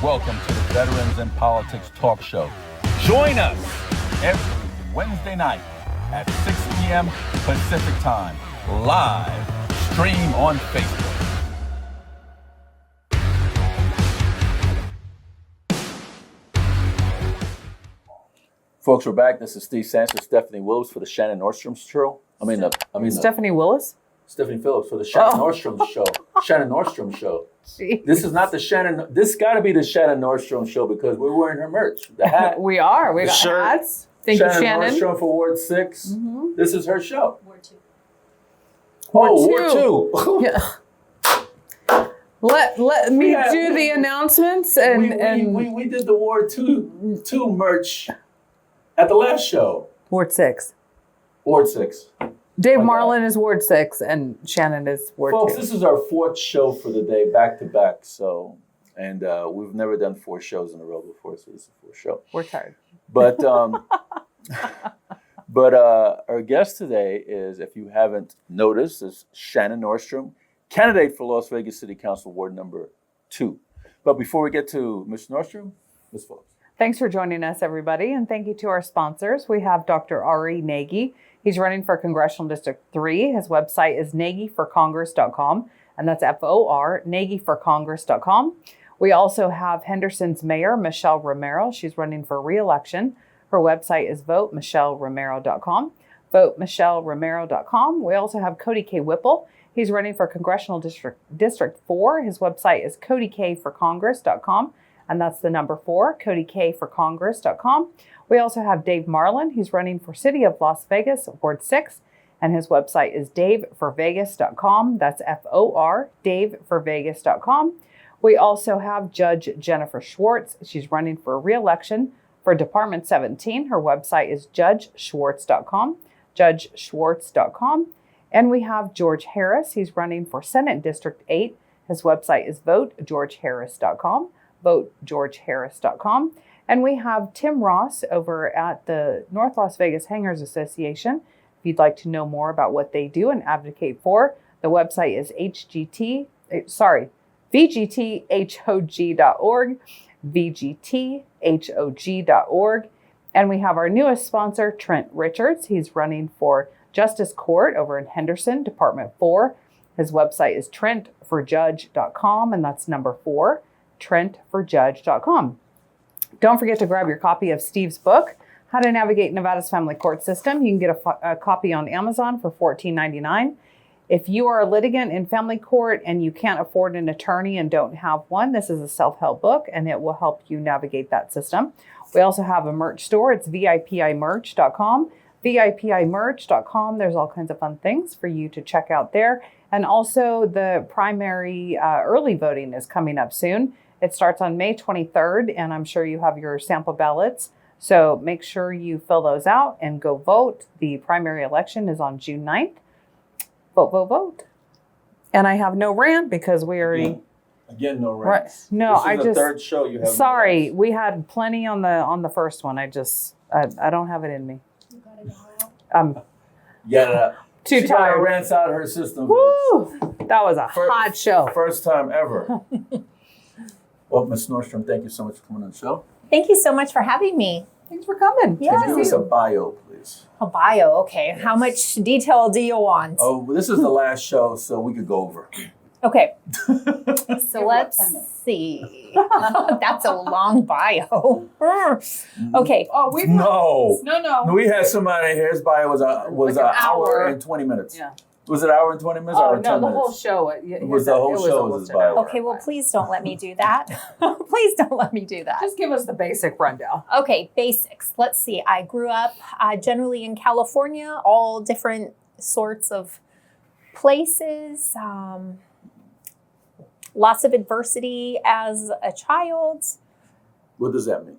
Welcome to the Veterans in Politics Talk Show. Join us every Wednesday night at 6 p.m. Pacific Time, live stream on Facebook. Folks, we're back. This is Steve Sanchez, Stephanie Willis for the Shannon Nordstrom Show. Stephanie Willis? Stephanie Phillips for the Shannon Nordstrom Show. Shannon Nordstrom Show. Jeez. This is not the Shannon. This got to be the Shannon Nordstrom Show because we're wearing her merch. The hat. We are. We the got shirt. hats. Thank you, Shannon. Nordstrom for Ward 6. Mm-hmm. This is her show. Ward 2. Ward 2. Yeah. Let me do the announcements and we did the Ward 2 merch at the last show. Ward 6. Ward 6. Dave Marlin is Ward 6 and Shannon is Ward 2. Folks, this is our 4th show for the day, back to back. So, and we've never done 4 shows in a row before, so this is the 4th show. We're tired. But our guest today is, if you haven't noticed, is Shannon Nordstrom, candidate for Las Vegas City Council Ward number 2. But before we get to Ms. Nordstrom, Ms. Phillips. Thanks for joining us, everybody, and thank you to our sponsors. We have Dr. Ari Nagy. He's running for Congressional District 3. His website is nagyforcongress.com, and that's F-O-R, nagyforcongress.com. We also have Henderson's Mayor, Michelle Romero. She's running for re-election. Her website is votemichelleromero.com, votemichelleromero.com. We also have Cody K. Whipple. He's running for Congressional District 4. His website is codykforcongress.com, and that's the number 4, codykforcongress.com. We also have Dave Marlin. He's running for City of Las Vegas, Ward 6, and his website is daveforvegas.com. That's F-O-R, daveforvegas.com. We also have Judge Jennifer Schwartz. She's running for re-election for Department 17. Her website is judgeschwartz.com, judgeschwartz.com. And we have George Harris. He's running for Senate District 8. His website is votegeorgeharris.com, votegeorgeharris.com. And we have Tim Ross over at the North Las Vegas Hangars Association. If you'd like to know more about what they do and advocate for, the website is vgthog.org, vgthog.org. And we have our newest sponsor, Trent Richards. He's running for Justice Court over in Henderson, Department 4. His website is trentforjudge.com, and that's number 4, trentforjudge.com. Don't forget to grab your copy of Steve's book, How to Navigate Nevada's Family Court System. You can get a copy on Amazon for $14.99. If you are a litigant in family court and you can't afford an attorney and don't have one, this is a self-help book and it will help you navigate that system. We also have a merch store. It's VIPImerch.com, VIPImerch.com. There's all kinds of fun things for you to check out there. And also the primary early voting is coming up soon. It starts on May 23rd, and I'm sure you have your sample ballots. So make sure you fill those out and go vote. The primary election is on June 9th. Vote, vote, vote. And I have no rant because we already... Again, no rant. Right. No, this is the third show you have. Sorry, we had plenty on the first one. I don't have it in me. You got it out. Yeah. Too she tired. Got rants out her system. Woo! That was a hot show. First time ever. Well, Ms. Nordstrom, thank you so much for coming on the show. Thank you so much for having me. Thanks for coming. Yeah. Can you give us a bio, please? A bio, okay. Yes. How much detail do you want? Oh, well, this is the last show, so we could go over. Okay. So let's see. That's a long bio. Okay. Oh, we No. We had No. somebody here. His bio was an hour and 20 minutes. Yeah. Was it an hour and 20 minutes or 10 no, the minutes? whole show. It was the whole show was his bio. Okay, well, please don't let me do that. Please don't let me do that. Just give us the basic rundown. Okay, basics. Let's see. I grew up generally in California, all different sorts of places. Lots of adversity as a child. What does that mean?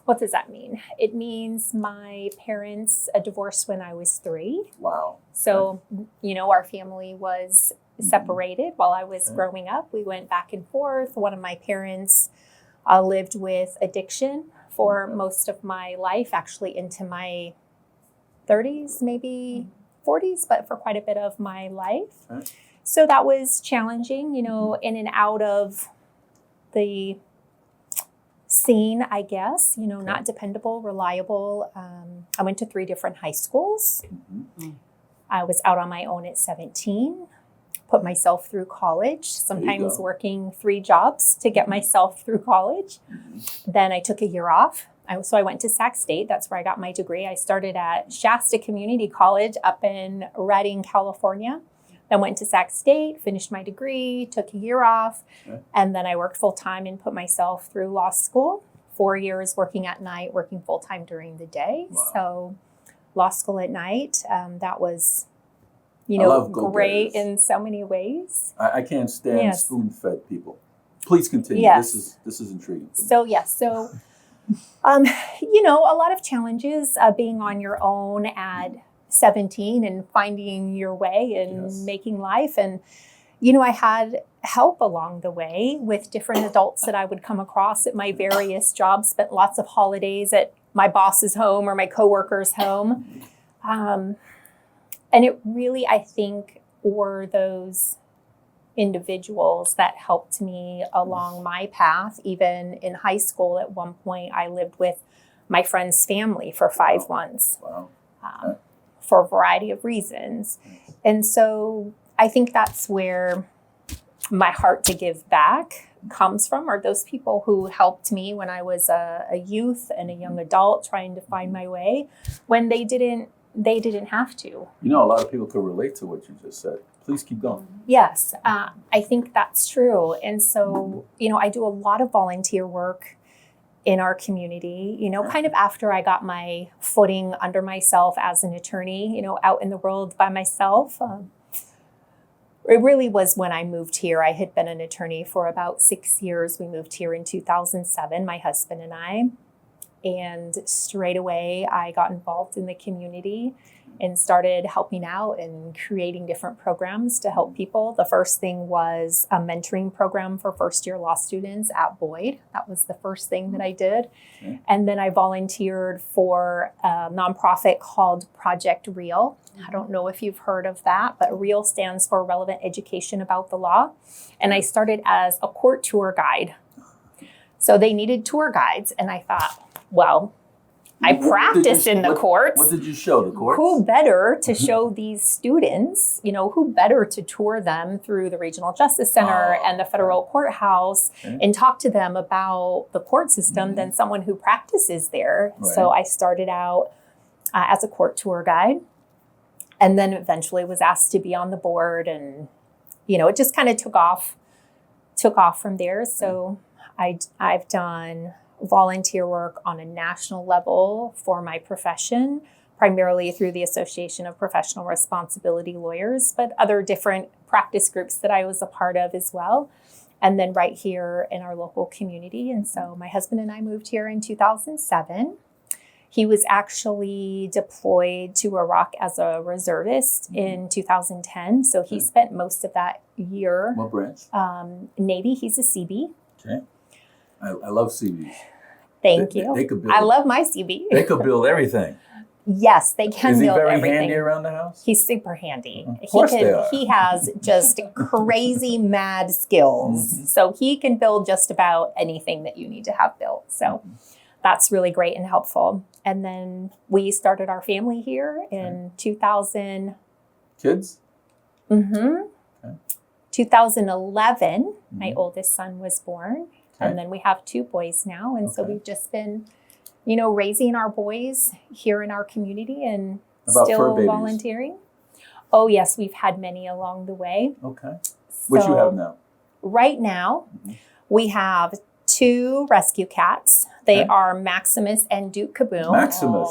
What does that mean? It means my parents divorced when I was 3. Wow. So, our family was separated while I was growing up. We went back and forth. One of my parents lived with addiction for most of my life, actually into my 30s, maybe 40s, but for quite a bit of my life. So that was challenging, in and out of the seen, I guess, not dependable, reliable. I went to 3 different high schools. Mm-hmm. I was out on my own at 17, put myself through college, sometimes working 3 jobs to get myself through college. Mm-hmm. Then I took a year off. So I went to Sac State. That's where I got my degree. I started at Shasta Community College up in Redding, California. Then went to Sac State, finished my degree, took a year off, and then I worked full-time and put myself through law school. 4 years working at night, working full-time during the day. Wow. So law school at night, that was, great in so many ways. I can't stand Yes. spoon-fed people. Please continue. Yes. This is intriguing. So a lot of challenges being on your own at 17 and finding your way and making life. And, I had help along the way with different adults that I would come across at my various jobs, spent lots of holidays at my boss's home or my coworker's home. And it really, I think, were those individuals that helped me along my path. Even in high school, at one point, I lived with my friend's family for 5 months. Wow. For a variety of reasons. And so I think that's where my heart to give back comes from, are those people who helped me when I was a youth and a young adult trying to find my way when they didn't have to. A lot of people could relate to what you just said. Please keep going. Yes, I think that's true. And so, I do a lot of volunteer work in our community, kind of after I got my footing under myself as an attorney, out in the world by myself. It really was when I moved here. I had been an attorney for about 6 years. We moved here in 2007, my husband and I. And straight away, I got involved in the community and started helping out and creating different programs to help people. The first thing was a mentoring program for first-year law students at Boyd. That was the first thing that I did. Okay. And then I volunteered for a nonprofit called Project REAL. I don't know if you've heard of that, but REAL stands for Relevant Education About the Law. And I started as a court tour guide. So they needed tour guides. And I thought, well, I practiced in the courts. What did you show the courts? Who better to show these students, who better to tour them through the Regional Justice Center and the federal courthouse and talk to them about the court system than someone who practices there. Right. So I started out as a court tour guide and then eventually was asked to be on the board, and, it just kind of took off from there. So I've done volunteer work on a national level for my profession, primarily through the Association of Professional Responsibility Lawyers, but other different practice groups that I was a part of as well. And then right here in our local community. And so my husband and I moved here in 2007. He was actually deployed to Iraq as a reservist in 2010. So he spent most of that year. What branch? Navy. He's a CB. Okay. I love CBs. Thank you. They could build, I love my CB. They could build everything. Yes, they can build everything. Is he very handy around the house? He's super handy. Of course they are. He has just crazy mad skills. Mm-hmm. So he can build just about anything that you need to have built. So that's really great and helpful. And then we started our family here in 2000. Kids? Mm-hmm. Okay. 2011, my oldest son was born. Okay. And then we have 2 boys now. And so we've just been, raising our boys here in our community and About still fur babies? volunteering. Oh, yes, we've had many along the way. Okay. What you have now? Right now, we have 2 rescue cats. They Okay. are Maximus and Duke Kaboom. Maximus.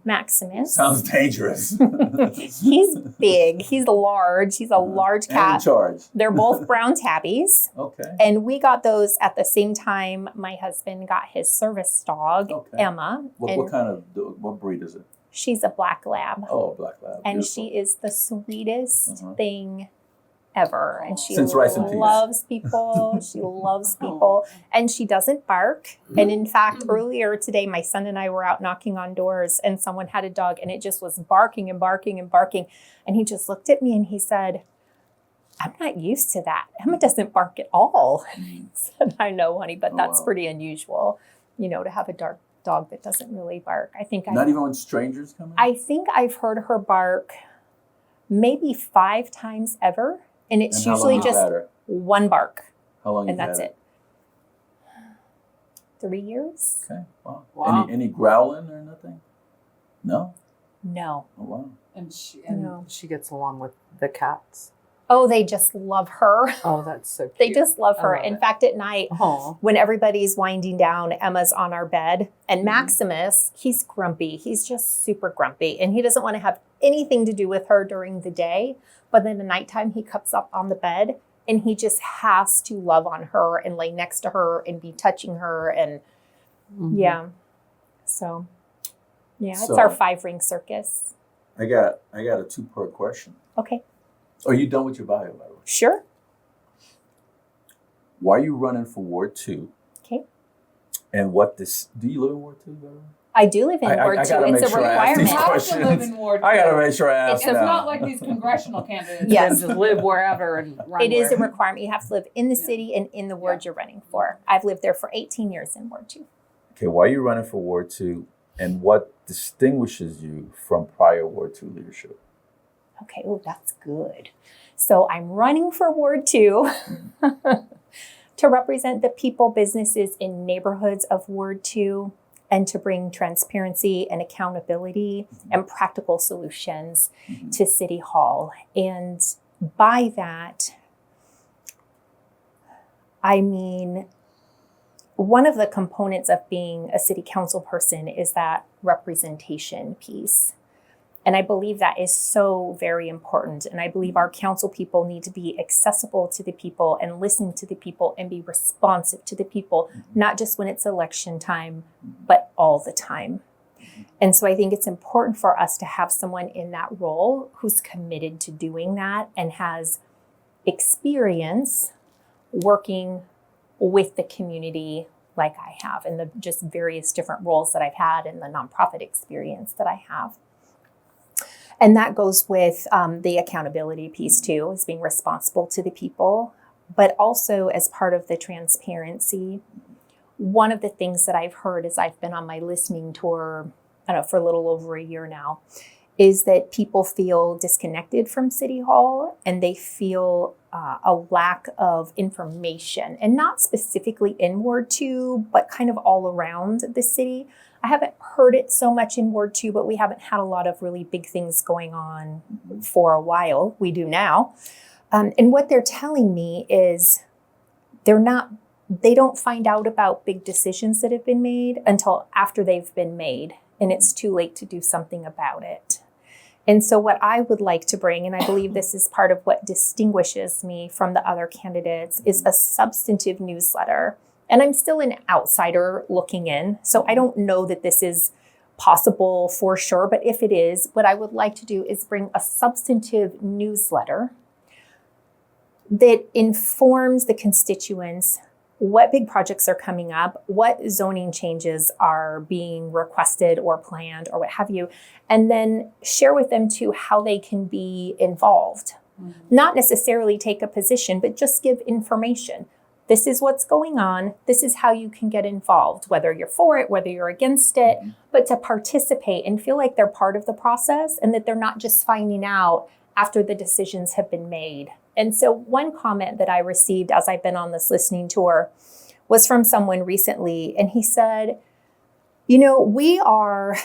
Maximus. Sounds dangerous. He's big. He's large. He's a large And cat. in charge. They're both brown tabbies. Okay. And we got those at the same time my husband got his service dog, Okay. Emma. And What breed is it? she's a black lab. Oh, a black lab. And Beautiful. she is the sweetest thing ever. And she Since rice and peas. loves people. She loves people. And she doesn't bark. And in fact, earlier today, my son and I were out knocking on doors and someone had a dog and it just was barking and barking and barking. And he just looked at me and he said, I'm not used to that. Emma doesn't bark at all. I said, I know, honey, but that's wow. pretty unusual. to have a dog that doesn't really bark. Not even when strangers come in? I think I've heard her bark maybe 5 times ever. And it's usually just one bark. How long? And that's it. 3 years. Okay. Wow. Any growling or nothing? No? No. Oh, wow. And she gets along with the cats. Oh, they just love her. Oh, that's so cute. They just love her. In fact, at night, when everybody's winding down, Emma's on our bed. And Maximus, he's grumpy. He's just super grumpy. And he doesn't want to have anything to do with her during the day. But then at nighttime, he comes up on the bed and he just has to love on her and lay next to her and be touching her. And yeah. So, it's our 5-ring circus. I got a 2-part question. Okay. Are you done with your bio, by the way? Sure. Why are you running for Ward 2? Okay. And do you live in Ward 2, by the way? I do live in Ward 2. It's a requirement. You have to live in Ward 2. I got to make sure I ask It's not like these congressional candidates Yes. that just live wherever and run. It is a requirement. You have to live in the city and in the ward you're running for. I've lived there for 18 years in Ward 2. Okay, why are you running for Ward 2? And what distinguishes you from prior Ward 2 leadership? Okay, that's good. So I'm running for Ward 2 to represent the people, businesses, and neighborhoods of Ward 2 and to bring transparency and accountability and practical solutions to City Hall. And by that, I mean, one of the components of being a city council person is that representation piece. And I believe that is so very important. And I believe our council people need to be accessible to the people and listen to the people and be responsive to the people, not just when it's election time, but all the time. And so I think it's important for us to have someone in that role who's committed to doing that and has experience working with the community like I have, and the just various different roles that I've had and the nonprofit experience that I have. And that goes with the accountability piece too, is being responsible to the people, but also as part of the transparency. One of the things that I've heard as I've been on my listening tour, I don't know, for a little over a year now, is that people feel disconnected from City Hall and they feel a lack of information, and not specifically in Ward 2, but kind of all around the city. I haven't heard it so much in Ward 2, but we haven't had a lot of really big things going on for a while. We do now. And what they're telling me is they don't find out about big decisions that have been made until after they've been made, and it's too late to do something about it. And so what I would like to bring, and I believe this is part of what distinguishes me from the other candidates, is a substantive newsletter. And I'm still an outsider looking in, so I don't know that this is possible for sure. But if it is, what I would like to do is bring a substantive newsletter that informs the constituents what big projects are coming up, what zoning changes are being requested or planned or what have you, and then share with them too how they can be involved. Not necessarily take a position, but just give information. This is what's going on. This is how you can get involved, whether you're for it, whether you're against it, but to participate and feel like they're part of the process and that they're not just finding out after the decisions have been made. And so one comment that I received as I've been on this listening tour was from someone recently, and he said, we are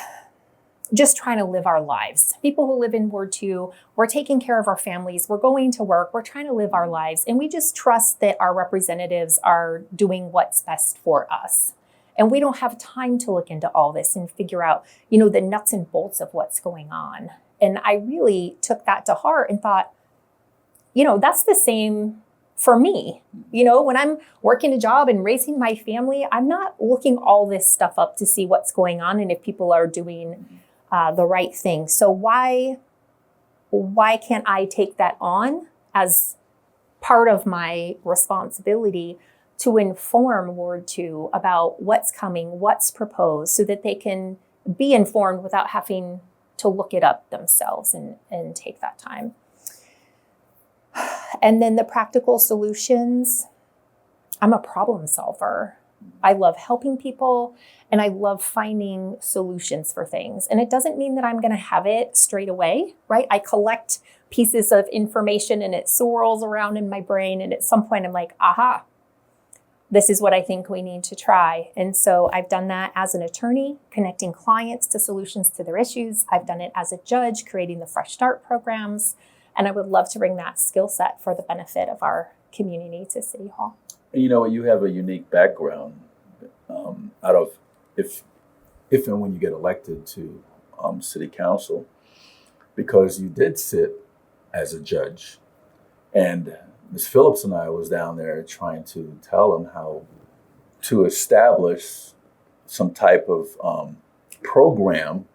just trying to live our lives. People who live in Ward 2, we're taking care of our families, we're going to work, we're trying to live our lives, and we just trust that our representatives are doing what's best for us. And we don't have time to look into all this and figure out, the nuts and bolts of what's going on. And I really took that to heart and thought, that's the same for me. When I'm working a job and raising my family, I'm not looking all this stuff up to see what's going on and if people are doing the right thing. So why can't I take that on as part of my responsibility to inform Ward 2 about what's coming, what's proposed, so that they can be informed without having to look it up themselves and take that time. And then the practical solutions. I'm a problem solver. I love helping people, and I love finding solutions for things. And it doesn't mean that I'm going to have it straight away, right? I collect pieces of information and it swirls around in my brain. And at some point I'm like, aha, this is what I think we need to try. And so I've done that as an attorney, connecting clients to solutions to their issues. I've done it as a judge, creating the Fresh Start programs. And I would love to bring that skill set for the benefit of our community to City Hall. And you have a unique background out of if and when you get elected to city council, because you did sit as a judge. And Ms. Phillips and I was down there trying to tell them how to establish some type of program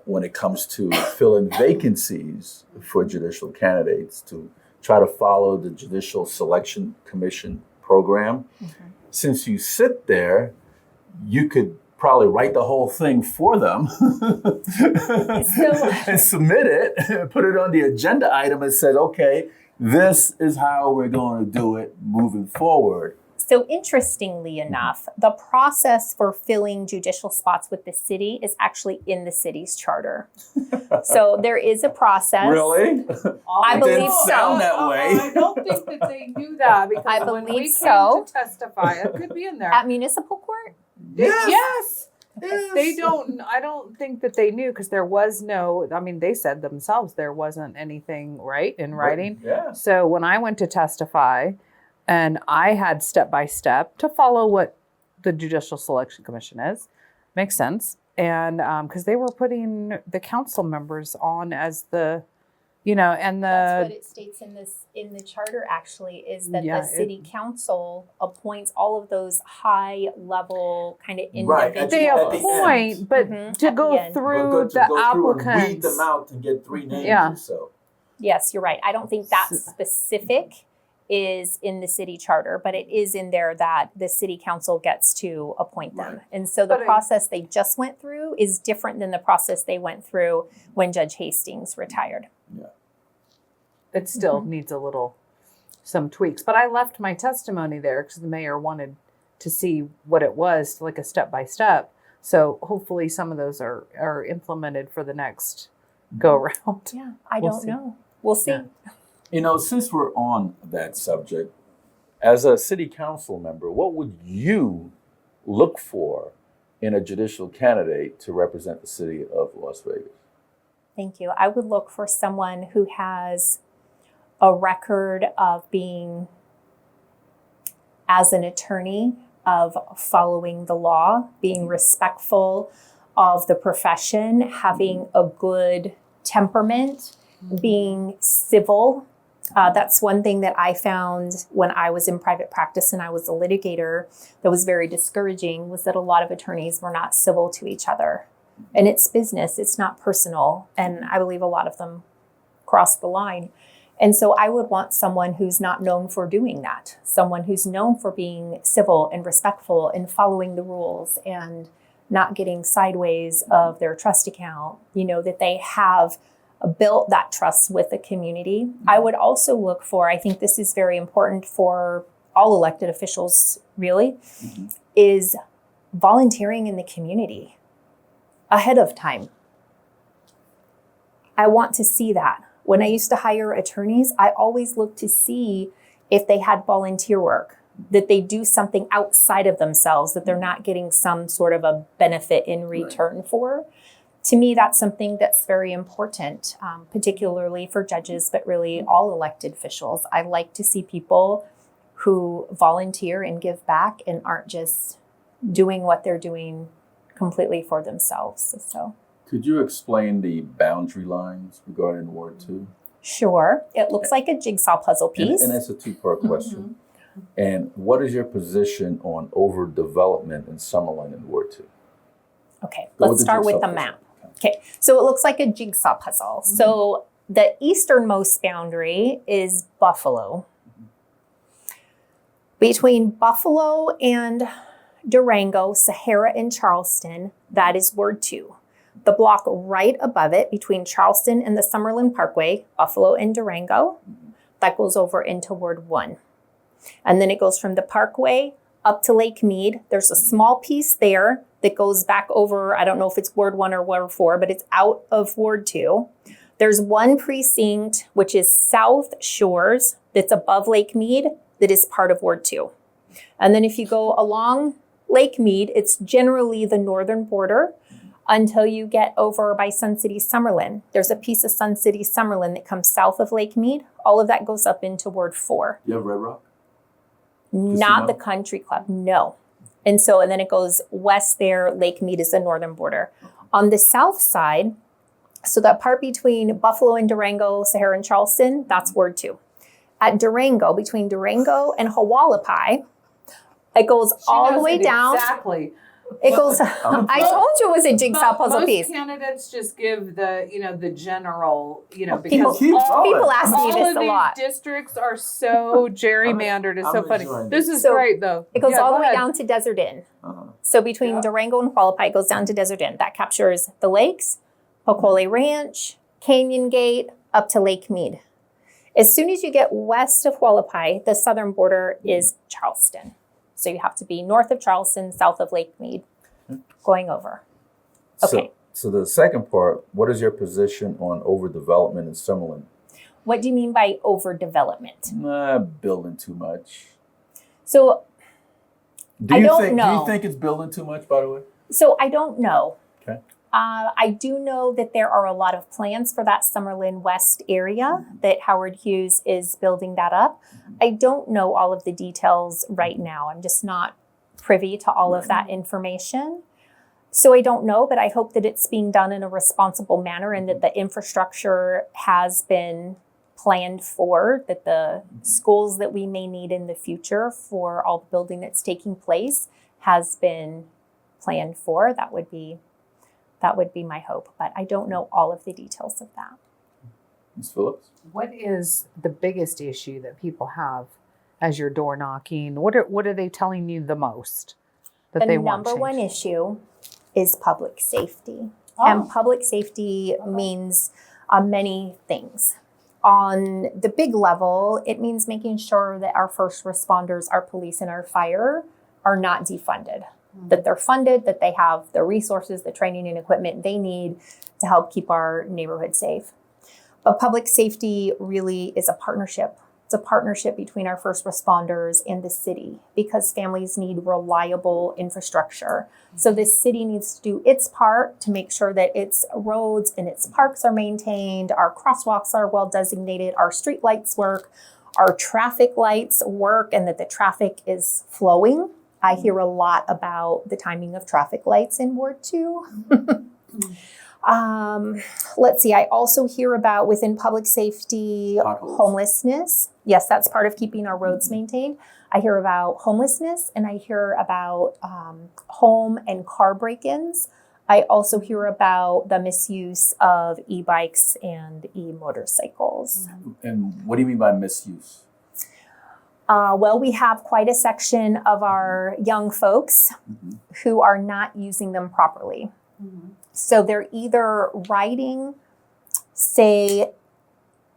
when it comes to filling vacancies for judicial candidates, to try to follow the Judicial Selection Commission program. Mm-hmm. Since you sit there, you could probably write the whole thing for them and submit it, put it on the agenda item and said, okay, this is how we're going to do it moving forward. So interestingly enough, the process for filling judicial spots with the city is actually in the city's charter. So there is a process. Really? I believe didn't so. sound that way. I don't think that they knew that, because I when we believe came so. to testify, it could be in there. At municipal court? Yes. They don't, I don't think that they knew, because there was no, I mean, they said themselves there wasn't anything in writing. Yeah. So when I went to testify, and I had step by step to follow what the Judicial Selection Commission is, makes sense. And because they were putting the council members on as the, and That's what it states in the charter, actually, is that the city council appoints all of those high level kind of individuals. They At the appoint, end. but Mhm. to At the go end. through the And weed applicants. them out and get 3 names Yeah. or so. Yes, you're right. I don't think that specific is in the city charter, but it is in there that the city council gets to appoint them. Right. And so the But process they just went through is different than the process they went through when Judge Hastings retired. It still needs some tweaks. But I left my testimony there because the mayor wanted to see what it was, like a step by step. So hopefully some of those are implemented for the next go around. Yeah, I We'll don't see. know. We'll see. Yeah. Since we're on that subject, as a city council member, what would you look for in a judicial candidate to represent the city of Las Vegas? Thank you. I would look for someone who has a record of being, as an attorney, of following the law, being respectful of the profession, having a good temperament, being civil. That's one thing that I found when I was in private practice and I was a litigator that was very discouraging, was that a lot of attorneys were not civil to each other. And it's business, it's not personal. And I believe a lot of them crossed the line. And so I would want someone who's not known for doing that, someone who's known for being civil and respectful and following the rules and not getting sideways of their trust account, that they have built that trust with the community. I would also look for, I think this is very important for all elected officials, really, is volunteering in the community ahead of time. I want to see that. When I used to hire attorneys, I always looked to see if they had volunteer work, that they do something outside of themselves, that they're not getting some sort of a benefit in return for. To me, that's something that's very important, particularly for judges, but really all elected officials. I like to see people who volunteer and give back and aren't just doing what they're doing completely for themselves. So, Could you explain the boundary lines regarding Ward 2? sure, it looks like a jigsaw puzzle piece. And it's a 2-part question. And what is your position on overdevelopment in Summerlin in Ward 2? Okay, Go let's the start with jigsaw the puzzle. map. Okay, so it looks like a jigsaw puzzle. So the easternmost boundary is Buffalo. Between Buffalo and Durango, Sahara, and Charleston, that is Ward 2. The block right above it, between Charleston and the Summerlin Parkway, Buffalo and Durango, that goes over into Ward 1. And then it goes from the Parkway up to Lake Mead. There's a small piece there that goes back over, I don't know if it's Ward 1 or Ward 4, but it's out of Ward 2. There's one precinct, which is South Shores, that's above Lake Mead, that is part of Ward 2. And then if you go along Lake Mead, it's generally the northern border until you get over by Sun City Summerlin. There's a piece of Sun City Summerlin that comes south of Lake Mead. All of that goes up into Ward 4. You have Red Rock? Not the country club, no. And then it goes west there. Lake Mead is the northern border. On the south side, so that part between Buffalo and Durango, Sahara and Charleston, that's Ward 2. At Durango, between Durango and Hualapai, it goes all the way down. Exactly. It goes, I told you it was a jigsaw puzzle most piece. candidates just give the general, People, because people ask me all this of a lot. these districts are so gerrymandered. It's so funny. This is So great, though. It goes Yeah, all go the way ahead. down to Desert Inn. Uh-huh. So between Yeah. Durango and Hualapai, it goes down to Desert Inn. That captures the lakes, Pocole Ranch, Canyon Gate, up to Lake Mead. As soon as you get west of Hualapai, the southern border is Charleston. So you have to be north of Charleston, south of Lake Mead, going over. Okay. So the second part, what is your position on overdevelopment in Summerlin? What do you mean by overdevelopment? Building too much. So I don't know. Do you think it's building too much, by the way? So I don't know. Okay. I do know that there are a lot of plans for that Summerlin West area, that Howard Hughes is building that up. I don't know all of the details right now. I'm just not privy to all of that information. So I don't know, but I hope that it's being done in a responsible manner and that the infrastructure has been planned for, that the schools that we may need in the future for all the building that's taking place has been planned for. That would be my hope, but I don't know all of the details of that. Ms. Phillips? What is the biggest issue that people have as you're door knocking? What are they telling you the most that they want The number one changed? issue is public safety. Oh. And public safety means many things. On the big level, it means making sure that our first responders, our police and our fire are not defunded. That they're funded, that they have the resources, the training and equipment they need to help keep our neighborhood safe. But public safety really is a partnership. It's a partnership between our first responders and the city, because families need reliable infrastructure. So the city needs to do its part to make sure that its roads and its parks are maintained, our crosswalks are well designated, our street lights work, our traffic lights work, and that the traffic is flowing. I hear a lot about the timing of traffic lights in Ward 2. Let's see. I also hear about, within public safety, Potholes. homelessness. Yes, that's part of keeping our roads maintained. I hear about homelessness, and I hear about home and car break-ins. I also hear about the misuse of e-bikes and e-motorcycles. And what do you mean by misuse? Well, we have quite a section of our young folks who are not using them properly. So they're either riding, say,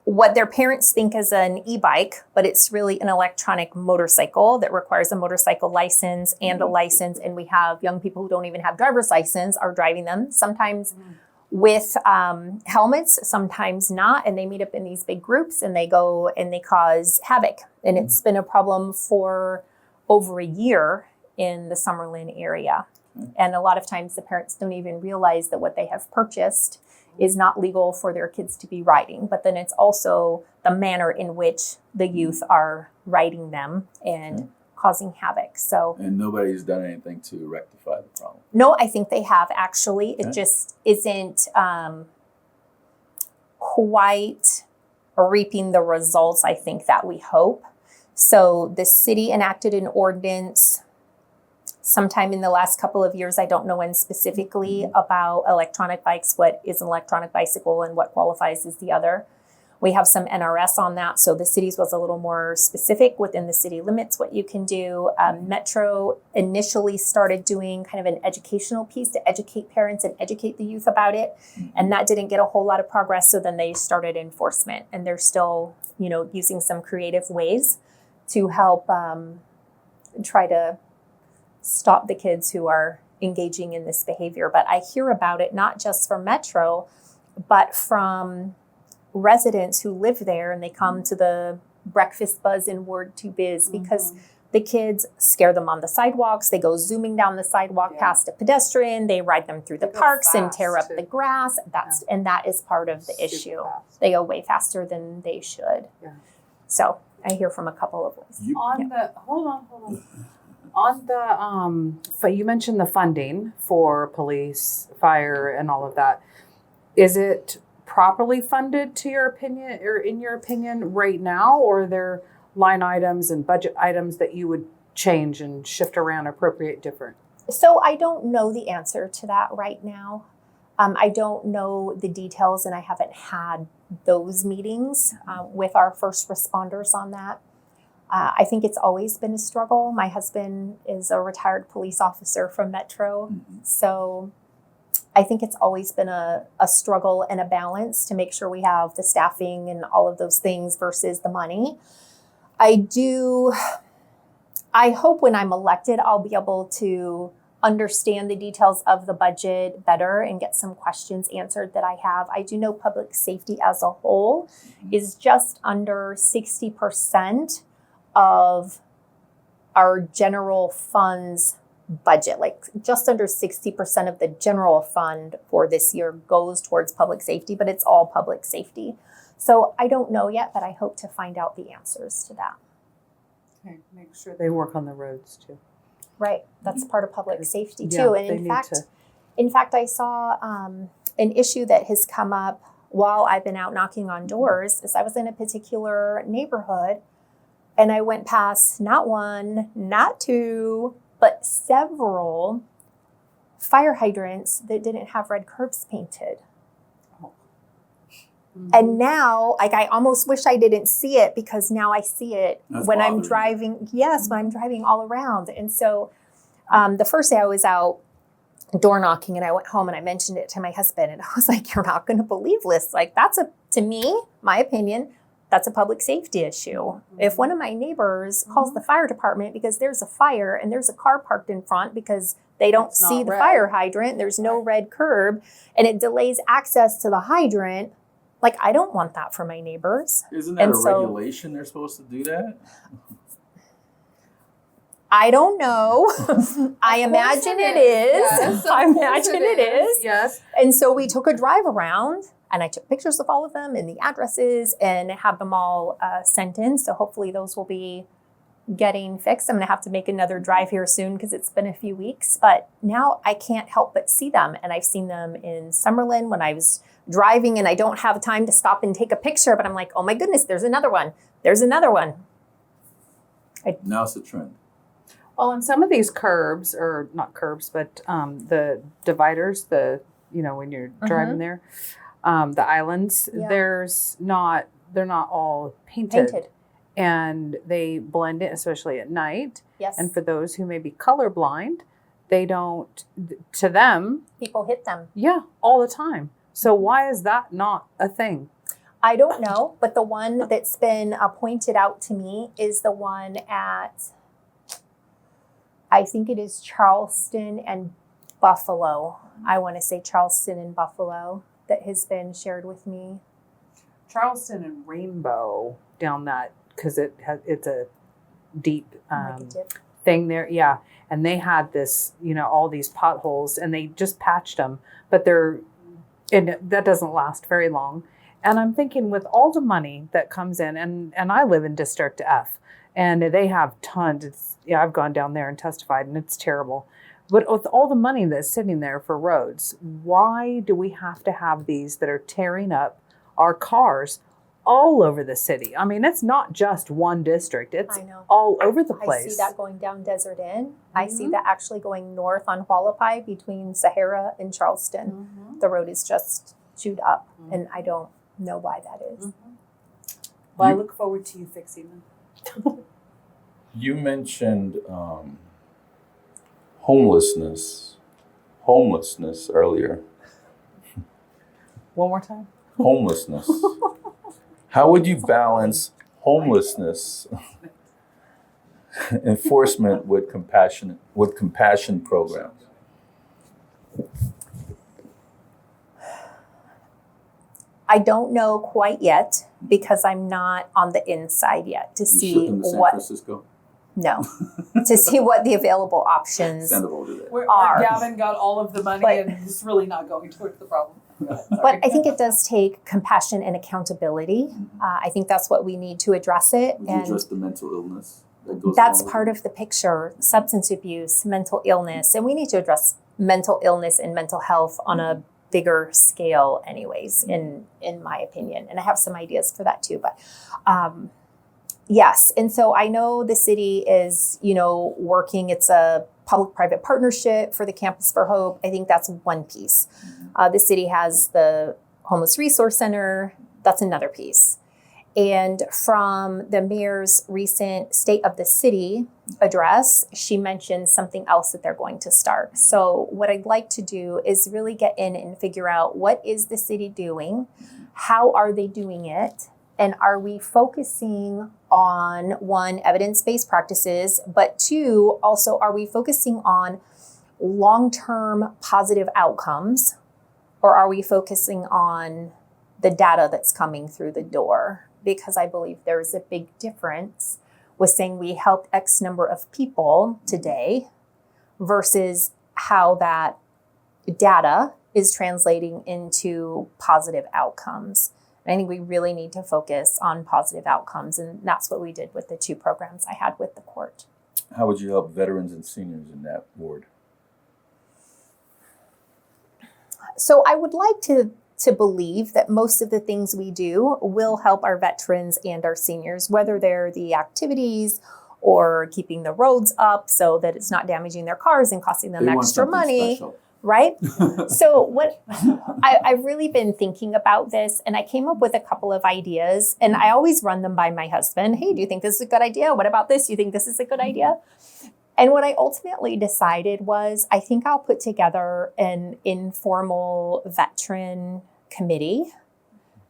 what their parents think is an e-bike, but it's really an electronic motorcycle that requires a motorcycle license and a license. And we have young people who don't even have driver's license are driving them, sometimes with helmets, sometimes not. And they meet up in these big groups and they go and they cause havoc. And it's been a problem for over a year in the Summerlin area. And a lot of times the parents don't even realize that what they have purchased is not legal for their kids to be riding. But then it's also the manner in which the youth are riding them and causing havoc. So, And nobody's done anything to rectify the problem. no, I think they have actually. It Okay. just isn't quite reaping the results, I think, that we hope. So the city enacted an ordinance sometime in the last couple of years, I don't know when specifically, about electronic bikes, what is an electronic bicycle and what qualifies as the other. We have some NRS on that, so the cities was a little more specific within the city limits what you can do. Metro initially started doing kind of an educational piece to educate parents and educate the youth about it, and that didn't get a whole lot of progress, so then they started enforcement, and they're still, using some creative ways to help try to stop the kids who are engaging in this behavior. But I hear about it not just from Metro, but from residents who live there, and they come to the breakfast buzz in Ward 2 Biz because the kids scare them on the sidewalks. They go zooming down the sidewalk past a pedestrian. They ride them through the parks and tear up the grass. And that is part of the issue. Fast. They go way faster than they should. Yeah. So I hear from a couple of voices. Hold on. On the you mentioned the funding for police, fire, and all of that. Is it properly funded to your opinion, or in your opinion, right now, or are there line items and budget items that you would change and shift around, appropriate different? So I don't know the answer to that right now. I don't know the details, and I haven't had those meetings with our first responders on that. I think it's always been a struggle. My husband is a retired police officer from Metro, so I think it's always been a struggle and a balance to make sure we have the staffing and all of those things versus the money. I hope when I'm elected, I'll be able to understand the details of the budget better and get some questions answered that I have. I do know public safety as a whole is just under 60% of our general funds budget. Like just under 60% of the general fund for this year goes towards public safety, but it's all public safety. So I don't know yet, but I hope to find out the answers to that. Okay, make sure they work on the roads too. Right, that's part of public safety too. Yeah, and in fact, I saw an issue that has come up while I've been out knocking on doors. Is I was in a particular neighborhood, and I went past not one, not two, but several fire hydrants that didn't have red curbs painted. And now, like, I almost wish I didn't see it, because now I see it when I'm driving. Yes, when I'm driving all around. And so the first day I was out door knocking, and I went home and I mentioned it to my husband, and I was like, you're not going to believe this. Like, to me, my opinion, that's a public safety issue. If one of my neighbors calls the fire department because there's a fire and there's a car parked in front because they don't see the fire hydrant, there's no red curb, and it delays access to the hydrant, like, I don't want that for my neighbors. Isn't that regulation they're supposed to do that? I don't know. I imagine it is. Yes, I imagine it is. Yes. And so we took a drive around, and I took pictures of all of them and the addresses and have them all sent in. So hopefully those will be getting fixed. I'm going to have to make another drive here soon because it's been a few weeks. But now I can't help but see them. And I've seen them in Summerlin when I was driving, and I don't have time to stop and take a picture. But I'm like, oh my goodness, there's another one. There's another one. Now it's a trend. Well, and some of these curbs, or not curbs, but the dividers, when you're driving there, the islands, they're not all painted. And they blend in, especially at night. Yes. And for those who may be colorblind, they don't, to them. People hit them. Yeah, all the time. So why is that not a thing? I don't know, but the one that's been pointed out to me is the one at, I think it is Charleston and Buffalo. I want to say Charleston and Buffalo that has been shared with me. Charleston and Rainbow down that, because it's a deep thing there. Yeah. And they had this, all these potholes, and they just patched them, but that doesn't last very long. And I'm thinking, with all the money that comes in, and I live in District F, and they have tons. I've gone down there and testified, and it's terrible. But with all the money that's sitting there for roads, why do we have to have these that are tearing up our cars all over the city? I mean, it's not just one district. It's all over the place. I see that going down Desert Inn. I see that actually going north on Hualapai between Sahara and Charleston. The road is just chewed up, and I don't know why that is. Well, I look forward to you fixing them. You mentioned homelessness earlier. One more time. Homelessness. How would you balance homelessness enforcement with compassion programs? I don't know quite yet because I'm not on the inside yet to see what. Francisco? No, to see what the available options Send them over there. Where are. Gavin got all of the money But- and he's really not going towards the problem. But I think it does take compassion and accountability. I think that's what we need to address it. Would you And address the mental illness that goes that's along with part it? of the picture, substance abuse, mental illness. And we need to address mental illness and mental health on a bigger scale anyways, in my opinion. And I have some ideas for that too. But yes. And so I know the city is, working. It's a public-private partnership for the Campus for Hope. I think that's one piece. The city has the Homeless Resource Center. That's another piece. And from the mayor's recent State of the City address, she mentioned something else that they're going to start. So what I'd like to do is really get in and figure out, what is the city doing? How are they doing it? And are we focusing on, one, evidence-based practices, but two, also, are we focusing on long-term positive outcomes, or are we focusing on the data that's coming through the door? Because I believe there's a big difference with saying we helped X number of people today versus how that data is translating into positive outcomes. And I think we really need to focus on positive outcomes. And that's what we did with the 2 programs I had with the court. How would you help veterans and seniors in that ward? So I would like to believe that most of the things we do will help our veterans and our seniors, whether they're the activities or keeping the roads up so that it's not damaging their cars and costing them They want extra something money. special. Right? So what I've really been thinking about this, and I came up with a couple of ideas, and I always run them by my husband. Hey, do you think this is a good idea? What about this? Do you think this is a good idea? And what I ultimately decided was, I think I'll put together an informal veteran committee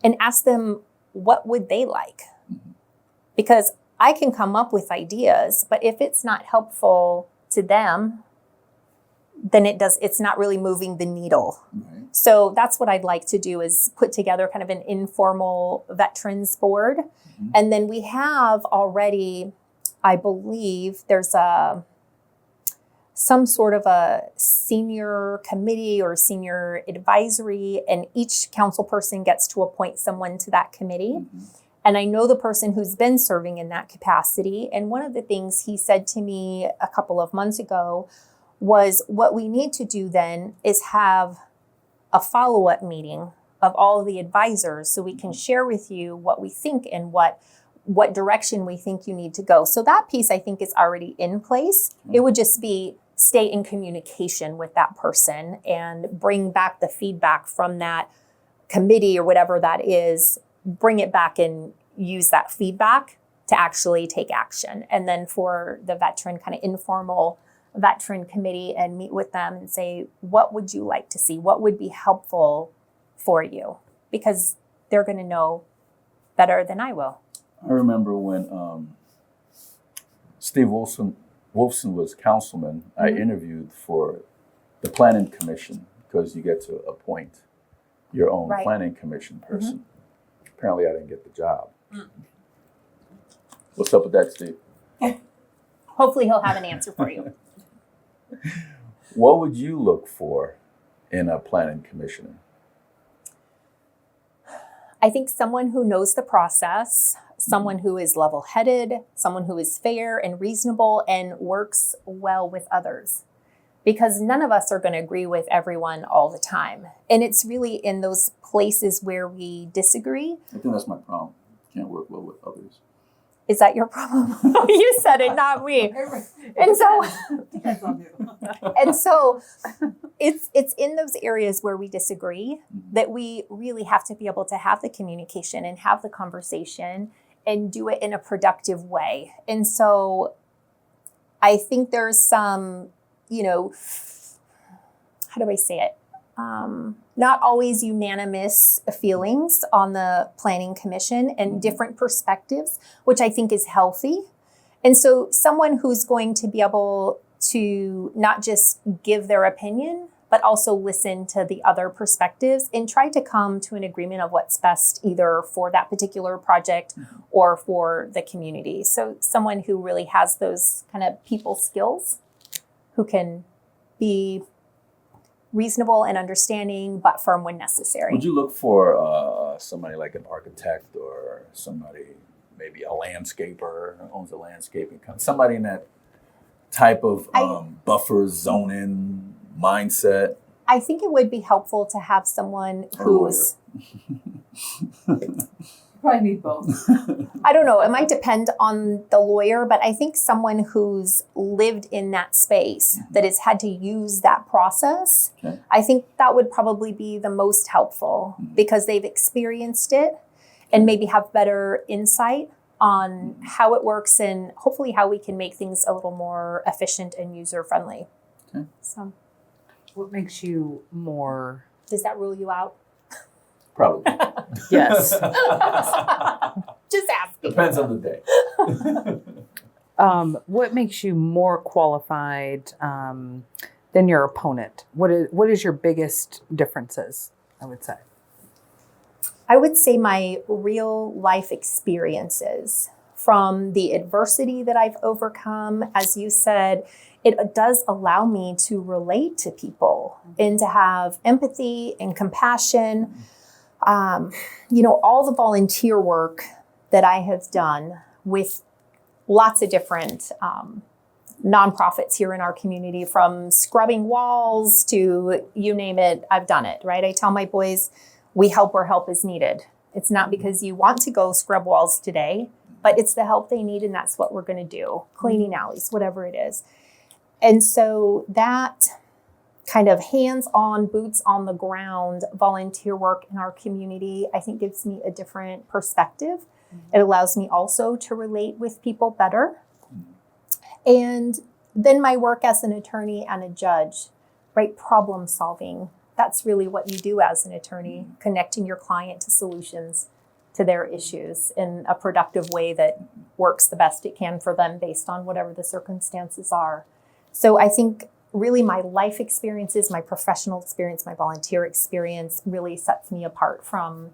and ask them, what would they like? Because I can come up with ideas, but if it's not helpful to them, then it's not really moving the needle. Right. So that's what I'd like to do, is put together kind of an informal veterans board. Mhm. And then we have already, I believe there's some sort of a senior committee or senior advisory, and each council person gets to appoint someone to that committee. And I know the person who's been serving in that capacity. And one of the things he said to me a couple of months ago was, what we need to do then is have a follow-up meeting of all of the advisors so we can share with you what we think and what direction we think you need to go. So that piece, I think, is already in place. It would just be stay in communication with that person and bring back the feedback from that committee or whatever that is, bring it back and use that feedback to actually take action. And then for the veteran, kind of informal veteran committee, and meet with them and say, what would you like to see? What would be helpful for you? Because they're going to know better than I will. I remember when Steve Wolfson was councilman, I interviewed for the planning commission, because you get to appoint your own Right. planning commission person. Apparently I didn't get the job. What's up with that, Steve? Hopefully he'll have an answer for you. What would you look for in a planning commissioner? I think someone who knows the process, someone who is level-headed, someone who is fair and reasonable and works well with others. Because none of us are going to agree with everyone all the time. And it's really in those places where we disagree. I think that's my problem. Can't work well with others. Is that your problem? You said it, not me. And so, Depends on you. and so it's in those areas where we disagree that we really have to be able to have the communication and have the conversation and do it in a productive way. And so I think there's some, how do I say it? Not always unanimous feelings on the planning commission and different perspectives, which I think is healthy. And so someone who's going to be able to not just give their opinion, but also listen to the other perspectives and try to come to an agreement of what's best either for that particular project or for the community. So someone who really has those kind of people skills, who can be reasonable and understanding, but firm when necessary. Would you look for somebody like an architect or somebody, maybe a landscaper who owns a landscaping company, somebody in that type of buffer zoning mindset? I think it would be helpful to have someone who's... Probably need both. I don't know. It might depend on the lawyer, but I think someone who's lived in that space, that has had to use that process, Okay. I think that would probably be the most helpful because they've experienced it and maybe have better insight on how it works and hopefully how we can make things a little more efficient and user-friendly. Okay. So, What makes you more... does that rule you out? Probably. Yes. Just asking. Depends on the day. What makes you more qualified than your opponent? What is your biggest differences, I would say? I would say my real life experiences from the adversity that I've overcome. As you said, it does allow me to relate to people and to have empathy and compassion. All the volunteer work that I have done with lots of different nonprofits here in our community, from scrubbing walls to you name it, I've done it, right? I tell my boys, we help where help is needed. It's not because you want to go scrub walls today, but it's the help they need, and that's what we're going to do. Cleaning alleys, whatever it is. And so that kind of hands-on, boots on the ground volunteer work in our community, I think gives me a different perspective. It allows me also to relate with people better. And then my work as an attorney and a judge, right? Problem solving. That's really what you do as an attorney, connecting your client to solutions to their issues in a productive way that works the best it can for them based on whatever the circumstances are. So I think really my life experiences, my professional experience, my volunteer experience really sets me apart from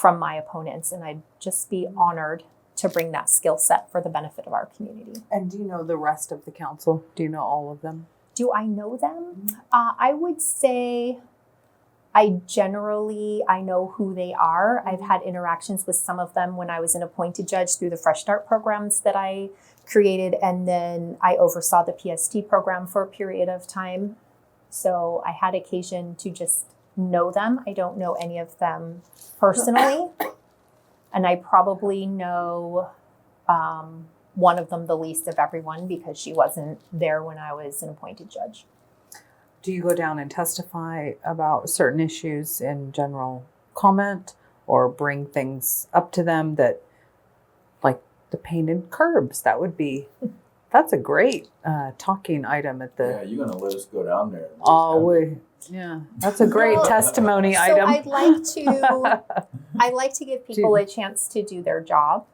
my opponents. And I'd just be honored to bring that skill set for the benefit of our community. And do you know the rest of the council? Do you know all of them? Do I know them? I would say I know who they are. I've had interactions with some of them when I was an appointed judge through the Fresh Start programs that I created. And then I oversaw the PST program for a period of time. So I had occasion to just know them. I don't know any of them personally. And I probably know one of them the least of everyone because she wasn't there when I was an appointed judge. Do you go down and testify about certain issues in general comment or bring things up to them that, like the painted curbs, that's a great talking item at the... Yeah, you're going to let us go down there. That's a great testimony item. I'd like to give people a chance to do their job.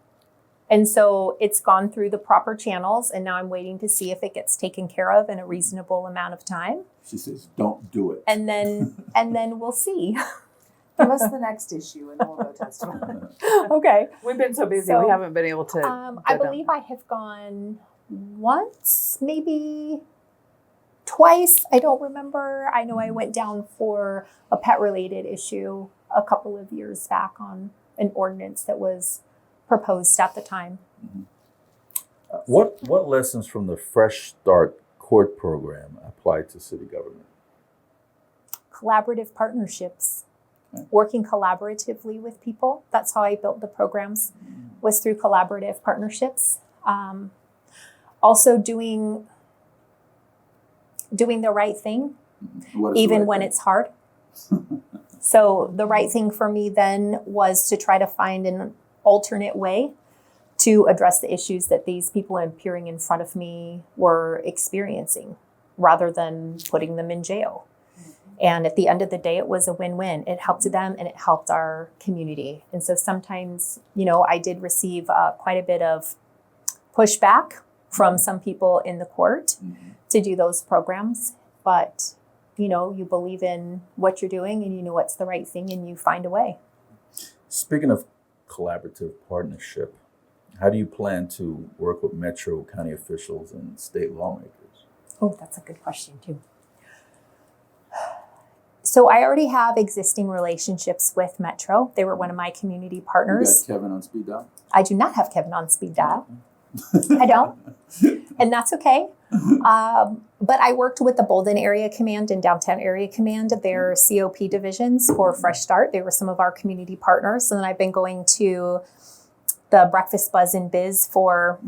And so it's gone through the proper channels, and now I'm waiting to see if it gets taken care of in a reasonable amount of time. She says, don't do it. And then we'll see. Give us the next issue and we'll go testify. Okay. We've been so busy, So, we haven't been able to. I believe I have gone once, maybe twice. I don't remember. I know I went down for a pet-related issue a couple of years back on an ordinance that was proposed at the time. What lessons from the Fresh Start court program apply to city government? Collaborative partnerships, working collaboratively with people. That's how I built the programs, was through collaborative partnerships. Also doing the right thing, even when it's hard. So the right thing for me then was to try to find an alternate way to address the issues that these people appearing in front of me were experiencing, rather than putting them in jail. And at the end of the day, it was a win-win. It helped them and it helped our community. And so sometimes, I did receive quite a bit of pushback from some people in the court to do those programs. But, you believe in what you're doing and you know what's the right thing and you find a way. Speaking of collaborative partnership, how do you plan to work with Metro County officials and state lawmakers? Oh, that's a good question too. So I already have existing relationships with Metro. They were one of my community partners. You got Kevin on speed dial? I do not have Kevin on speed dial. I don't. And that's okay. But I worked with the Bolden Area Command and Downtown Area Command, their COP divisions for Fresh Start. They were some of our community partners. And then I've been going to the Breakfast Buzz and Biz for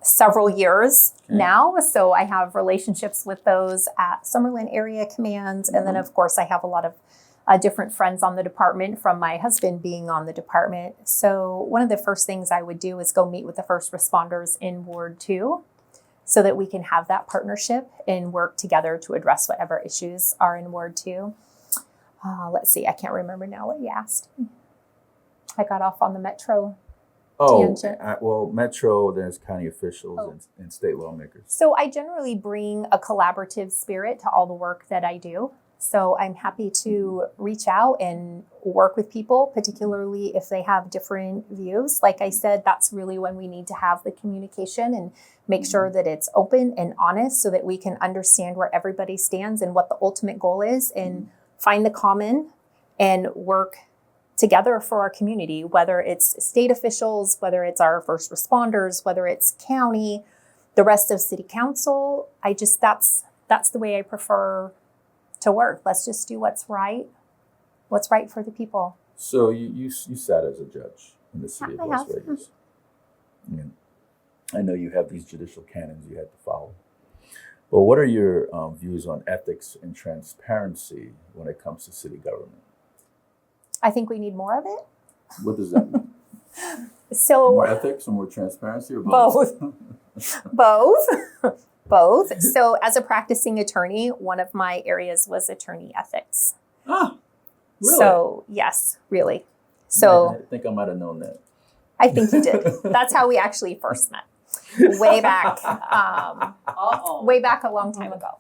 several years now. So I have relationships with those at Summerlin Area Command. And then, of course, I have a lot of different friends on the department from my husband being on the department. So one of the first things I would do is go meet with the first responders in Ward 2 so that we can have that partnership and work together to address whatever issues are in Ward 2. Let's see, I can't remember now what you asked. I got off on the Metro tangent. Well, Metro, there's county officials and state lawmakers. So I generally bring a collaborative spirit to all the work that I do. So I'm happy to reach out and work with people, particularly if they have different views. Like I said, that's really when we need to have the communication and make sure that it's open and honest so that we can understand where everybody stands and what the ultimate goal is and find the common and work together for our community, whether it's state officials, whether it's our first responders, whether it's county, the rest of city council. That's the way I prefer to work. Let's just do what's right for the people. So you sat as a judge in the city of Las Vegas. I know you have these judicial canons you had to follow. But what are your views on ethics and transparency when it comes to city government? I think we need more of it. What does that mean? So more ethics or more transparency or both? Both. So as a practicing attorney, one of my areas was attorney ethics. Ah, really? So yes, really. So I think I might have known that. I think you did. That's how we actually first met. Way back a long time ago.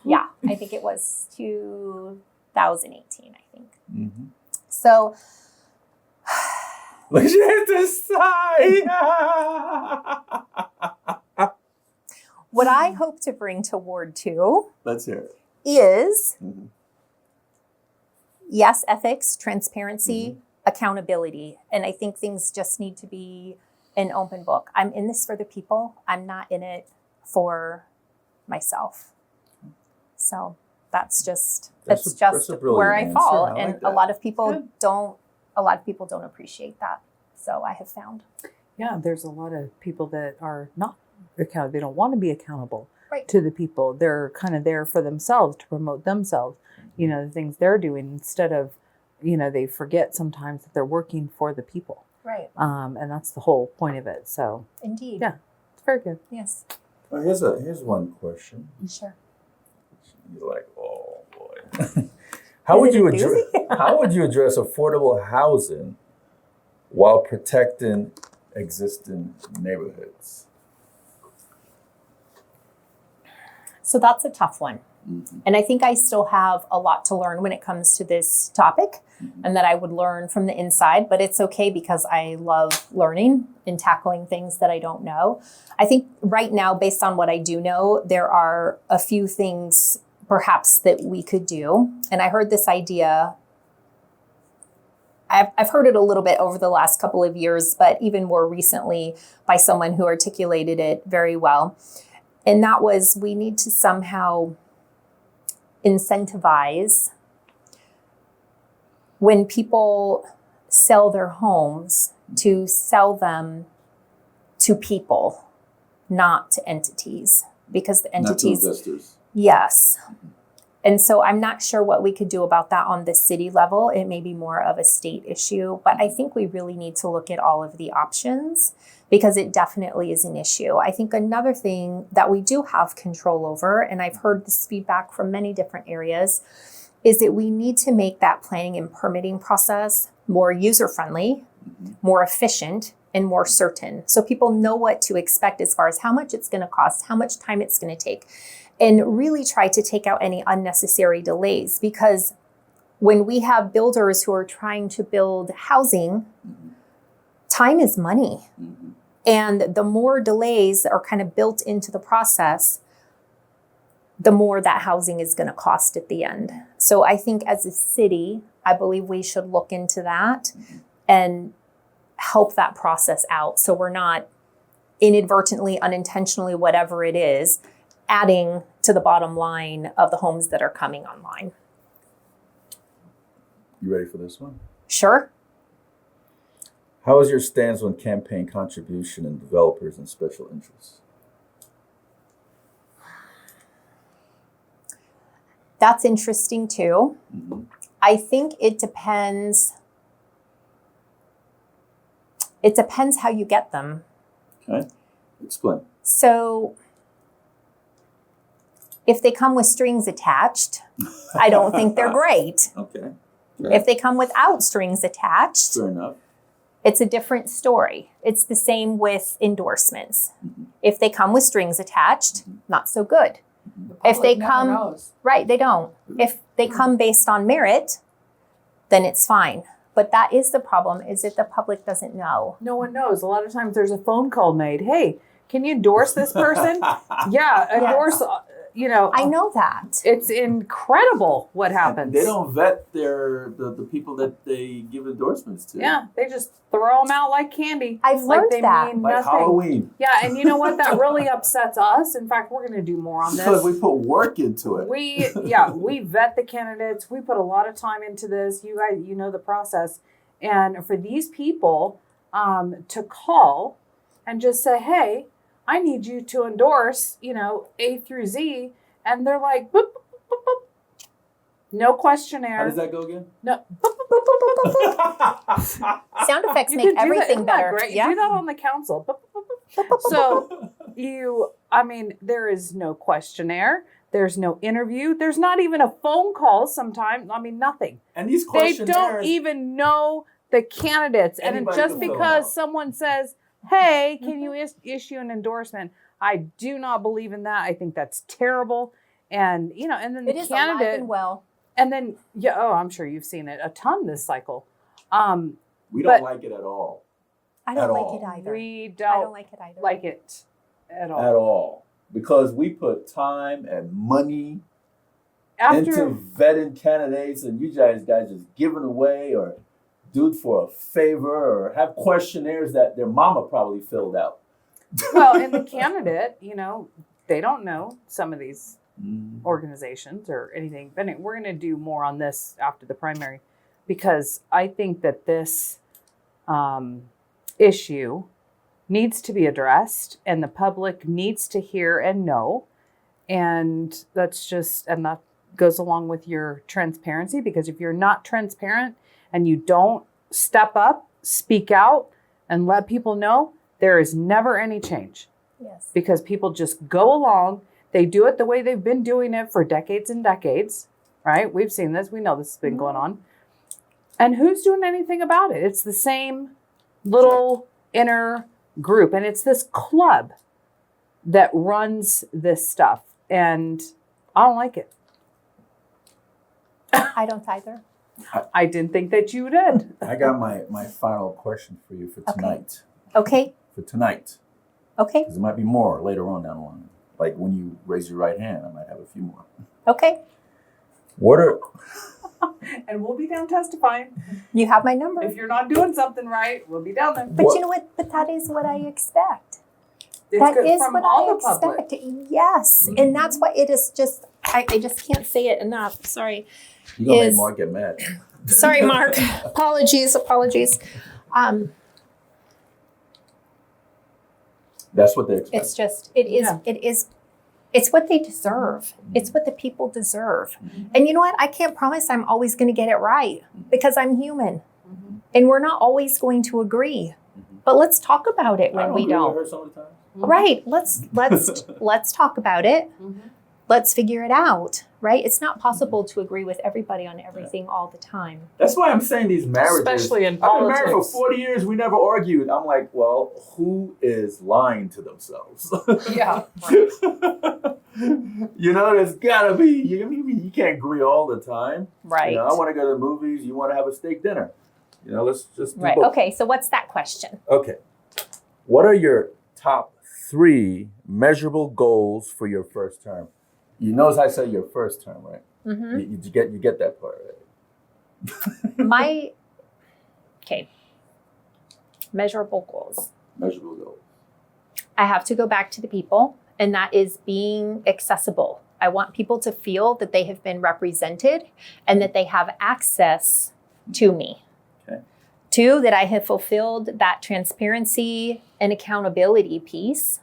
Yeah, I think it was 2018, I think. Mm-hmm. So look at this side. what I hope to bring to Ward 2 Let's hear it. is yes, ethics, transparency, accountability. And I think things just need to be an open book. I'm in this for the people. I'm not in it for myself. So that's just where I fall. I and like a lot of people don't appreciate that. So I have found. Yeah, there's a lot of people that are not accountable. They don't want to be accountable Right. to the people. They're kind of there for themselves to promote themselves, the things they're doing instead of, they forget sometimes that they're working for the people. Right. And that's the whole point of it. So Indeed. yeah, it's very good. Yes. Well, here's one question. Sure. You're like, oh boy. How would you address affordable housing while protecting existing neighborhoods? So that's a tough one. And I think I still have a lot to learn when it comes to this topic and that I would learn from the inside, but it's okay because I love learning and tackling things that I don't know. I think right now, based on what I do know, there are a few things perhaps that we could do. And I heard this idea, I've heard it a little bit over the last couple of years, but even more recently by someone who articulated it very well. And that was, we need to somehow incentivize when people sell their homes to sell them to people, not to entities, because the entities, not to investors. Yes. And so I'm not sure what we could do about that on the city level. It may be more of a state issue, but I think we really need to look at all of the options because it definitely is an issue. I think another thing that we do have control over, and I've heard this feedback from many different areas, is that we need to make that planning and permitting process more user-friendly, more efficient, and more certain. So people know what to expect as far as how much it's going to cost, how much time it's going to take, and really try to take out any unnecessary delays. Because when we have builders who are trying to build housing, time is money. And the more delays are kind of built into the process, the more that housing is going to cost at the end. So I think as a city, I believe we should look into that and help that process out. So we're not inadvertently, unintentionally, whatever it is, adding to the bottom line of the homes that are coming online. You ready for this one? Sure. How is your stance on campaign contribution and developers and special interests? That's interesting too. I think it depends. It depends how you get them. Okay, explain. So if they come with strings attached, I don't think they're great. Okay. If they come without strings attached, Fair enough. it's a different story. It's the same with endorsements. If they come with strings attached, not so good. If they come, right, they don't. If they come based on merit, then it's fine. But that is the problem, is that the public doesn't know. No one knows. A lot of times there's a phone call made. Hey, can you endorse this person? Yeah, endorse, I know that. It's incredible what happens. They don't vet the people that they give endorsements to. Yeah, they just throw them out like candy. I've like learned they that. mean Like nothing. Halloween. Yeah, and you know what? That really upsets us. In fact, we're going to do more on this. Because we put work into it. We vet the candidates. We put a lot of time into this. You guys, you know the process. And for these people to call and just say, hey, I need you to endorse, A through Z. And they're like, boop, boop, boop, boop, boop. No questionnaire. How does that go again? No. Sound effects You make could do that. everything Isn't that better. great? Yeah. You do that on the council. Boop, boop, boop, boop. So there is no questionnaire. There's no interview. There's not even a phone call sometimes. Nothing. And these They questionnaires... don't even know the candidates. And Anybody just can fill them because out. someone says, hey, can you issue an endorsement? I do not believe in that. I think that's terrible. And, and then It the is alive candidate, and well. and then, I'm sure you've seen it a ton this cycle. We but- don't like it at all. I don't At like all. it either. We I don't don't like it either. like it at all. At all. Because we put time and money After, into vetting candidates, and you guys just giving away or do it for a favor or have questionnaires that their mama probably filled out. well, and the candidate, they don't know some of these organizations or anything. But anyway, we're going to do more on this after the primary, because I think that this issue needs to be addressed and the public needs to hear and know. And that goes along with your transparency, because if you're not transparent and you don't step up, speak out, and let people know, there is never any change. Yes. Because people just go along. They do it the way they've been doing it for decades and decades, right? We've seen this. We know this has been going on. And who's doing anything about it? It's the same little inner group. And it's this club that runs this stuff. And I don't like it. I don't either. I didn't think that you did. I got my final question for you for tonight. Okay. For tonight. Okay. Because there might be more later on down the line. Like when you raise your right hand, I might have a few more. Okay. What are... And we'll be down testifying. You have my number. If you're not doing something right, we'll be down there. But you know what? But that is what I expect. It's That good is from what all I the public. expect. Yes. And that's why it is just, I just can't say it enough. Sorry. You're going to make Is- Mark get mad. Sorry, Mark. Apologies. That's what they expect. It's just, it's what they deserve. It's what the people deserve. And you know what? I can't promise I'm always going to get it right, because I'm human and we're not always going to agree. But let's talk about it when we don't. I heard some of the time. Right. Let's talk about it. Let's figure it out. right? It's not possible to agree with everybody on everything all the time. That's why I'm saying these marriages. Especially in I've been married for politics. 40 years. We never argued. I'm like, well, who is lying to themselves? Yeah. You know, there's gotta be. You can't agree all the time. Right. You know, I want to go to the movies. You want to have a steak dinner. You know, let's just do Right. both. Okay. So what's that question? Okay. What are your top 3 measurable goals for your first term? You notice I said your first term, right? Mm-hmm. You get that part, right? Measurable goals. Measurable goals. I have to go back to the people, and that is being accessible. I want people to feel that they have been represented and that they have access to me. Okay. 2, that I have fulfilled that transparency and accountability piece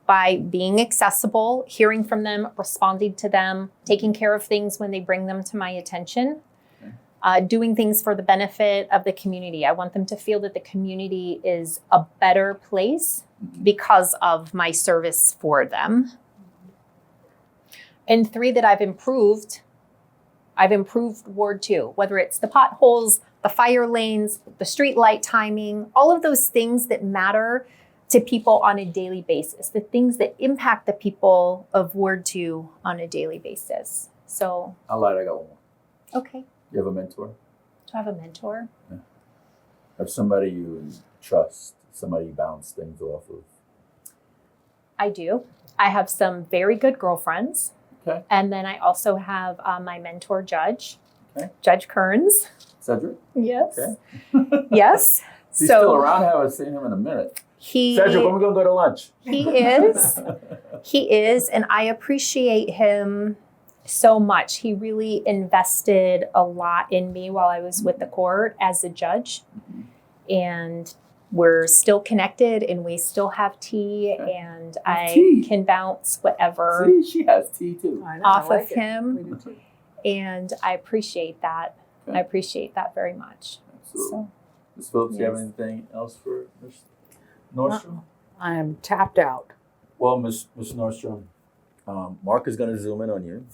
by being accessible, hearing from them, responding to them, taking care of things when they bring them to my attention, doing things for the benefit of the community. I want them to feel that the community is a better place because of my service for them. And 3, that I've improved Ward 2, whether it's the potholes, the fire lanes, the street light timing, all of those things that matter to people on a daily basis, the things that impact the people of Ward 2 on a daily basis. So. I lied, I got one more. Okay. You have a mentor? Do I have a mentor? Yeah. Have somebody you trust, somebody you bounce things off of? I do. I have some very good girlfriends. Okay. And then I also have my mentor, Judge. Okay. Judge Kearns. Cedric? Yes. Okay. Yes. He's still around. I haven't seen him in a minute. Cedric, when are we going to go to lunch? He is. He is. And I appreciate him so much. He really invested a lot in me while I was with the court as a judge. And we're still connected and we still have tea, and I can bounce whatever See, she has tea too. I know, off I like of it. him. We do too. And I appreciate that. Okay. I appreciate that very much. Absolutely. So, Ms. Phillips, you have yes. anything else for Ms. Nordstrom? I am tapped out. Well, Ms. Nordstrom, Mark is going to zoom in on you.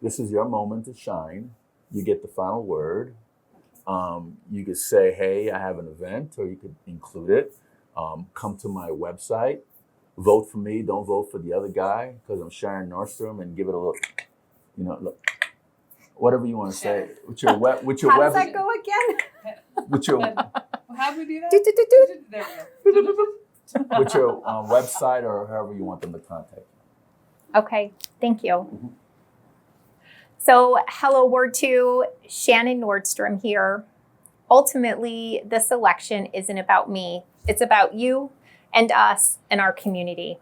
This is your moment to shine. You get the final word. You could say, hey, I have an event, or you could include it. Come to my website. Vote for me. Don't vote for the other guy because I'm Shannon Nordstrom, and give it a look. You know, look. Whatever you want to say. With your how does that go again? With your How do we do that? Do-do-do-do. There we go. with your website, or however you want them to contact you. Okay, thank you. So, hello, Ward 2, Shannon Nordstrom here. Ultimately, this election isn't about me. It's about you and us and our community.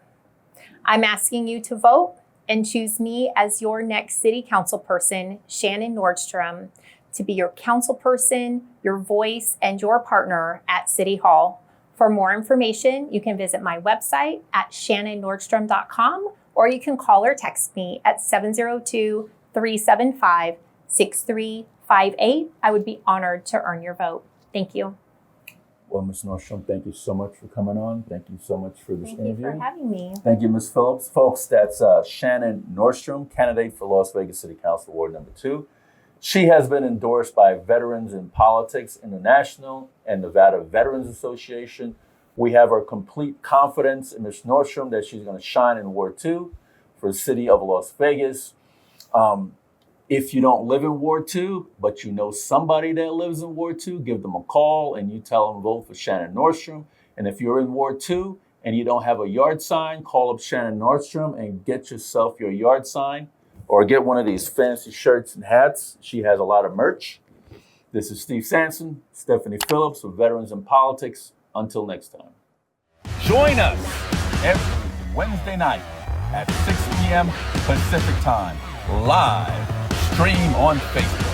I'm asking you to vote and choose me as your next city council person, Shannon Nordstrom, to be your council person, your voice, and your partner at City Hall. For more information, you can visit my website at shannonnordstrom.com, or you can call or text me at 702-375-6358. I would be honored to earn your vote. Thank you. Well, Ms. Nordstrom, thank you so much for coming on. Thank you so much for this Thank interview. you for having me. Thank you, Ms. Phillips. Folks, that's Shannon Nordstrom, candidate for Las Vegas City Council Ward number 2. She has been endorsed by Veterans in Politics International and Nevada Veterans Association. We have our complete confidence in Ms. Nordstrom that she's going to shine in Ward 2 for the city of Las Vegas. If you don't live in Ward 2, but you know somebody that lives in Ward 2, give them a call and you tell them vote for Shannon Nordstrom. And if you're in Ward 2 and you don't have a yard sign, call up Shannon Nordstrom and get yourself your yard sign, or get one of these fancy shirts and hats. She has a lot of merch. This is Steve Sanson, Stephanie Phillips with Veterans in Politics. Until next time. Join us every Wednesday night at 6 p.m. Pacific Time, live stream on Facebook.